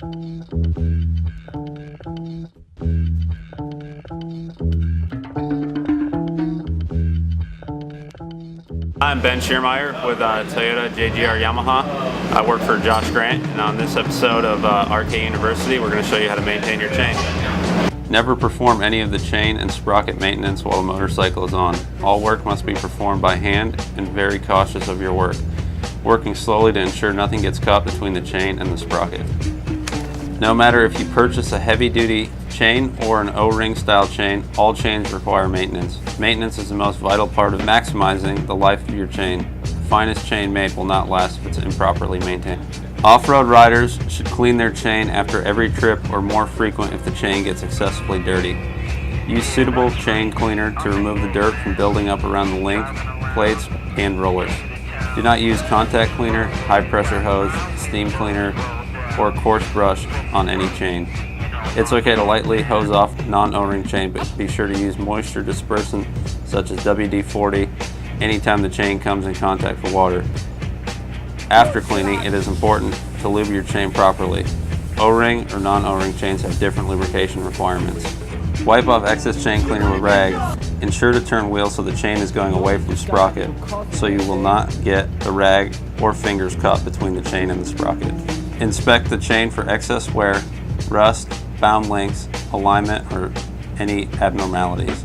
I'm Ben Schiermeyer with Toyota JGR Yamaha. I work for Josh Grant, and on this episode of RK University, we're going to show you how to maintain your chain. Never perform any of the chain and sprocket maintenance while the motorcycle is on. All work must be performed by hand and very cautious of your work, working slowly to ensure nothing gets caught between the chain and the sprocket. No matter if you purchase a heavy-duty chain or an O-ring style chain, all chains require maintenance. Maintenance is the most vital part of maximizing the life of your chain. The finest chain made will not last if it's improperly maintained. Off-road riders should clean their chain after every trip or more frequent if the chain gets excessively dirty. Use suitable chain cleaner to remove the dirt from building up around the link, plates, and rollers. Do not use contact cleaner, high-pressure hose, steam cleaner, or coarse brush on any chain. It's okay to lightly hose off non-O-ring chain, but be sure to use moisture dispersant such as WD-40 anytime the chain comes in contact with water. After cleaning, it is important to lube your chain properly. O-ring or non-O-ring chains have different lubrication requirements. Wipe off excess chain cleaner with rag. Ensure to turn wheel so the chain is going away from sprocket, so you will not get the rag or fingers caught between the chain and the sprocket. Inspect the chain for excess wear, rust, bound links, alignment, or any abnormalities.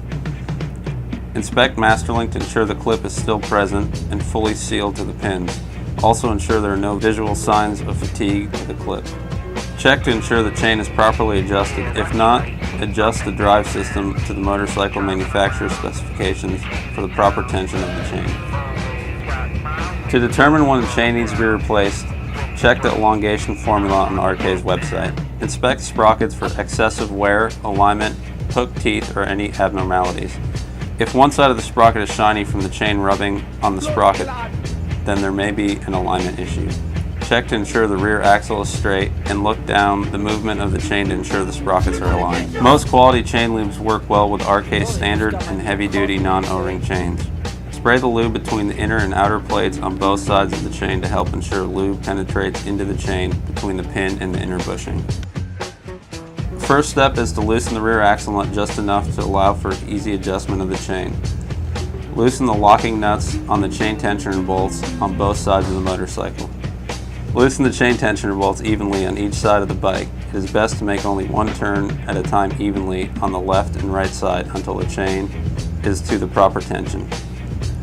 Inspect master link to ensure the clip is still present and fully sealed to the pins. Also ensure there are no visual signs of fatigue to the clip. Check to ensure the chain is properly adjusted. If not, adjust the drive system to the motorcycle manufacturer's specifications for the proper tension of the chain. To determine when the chain needs to be replaced, check the elongation formula on the RK's website. Inspect sprockets for excessive wear, alignment, hook teeth, or any abnormalities. If one side of the sprocket is shiny from the chain rubbing on the sprocket, then there may be an alignment issue. Check to ensure the rear axle is straight and look down the movement of the chain to ensure the sprockets are aligned. Most quality chain lubes work well with RK's standard and heavy-duty non-O-ring chains. Spray the lube between the inner and outer plates on both sides of the chain to help ensure lube penetrates into the chain between the pin and the inner bushing. First step is to loosen the rear axle nut just enough to allow for easy adjustment of the chain. Loosen the locking nuts on the chain tensioner bolts on both sides of the motorcycle. Loosen the chain tensioner bolts evenly on each side of the bike. It is best to make only one turn at a time evenly on the left and right side until the chain is to the proper tension.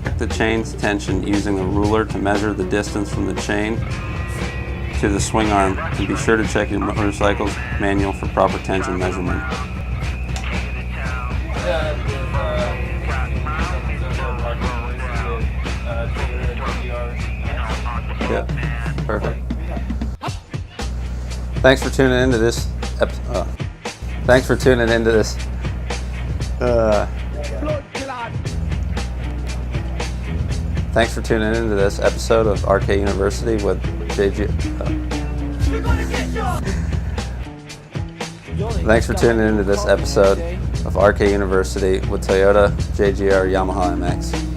Check the chain's tension using a ruler to measure the distance from the chain to the swing arm, and be sure to check your motorcycle's manual for proper tension measurement. Yeah, perfect. Thanks for tuning into this episode. Thanks for tuning into this. Thanks for tuning into this episode of RK University with Thanks for tuning into this episode of RK University with Toyota JGR Yamaha MX.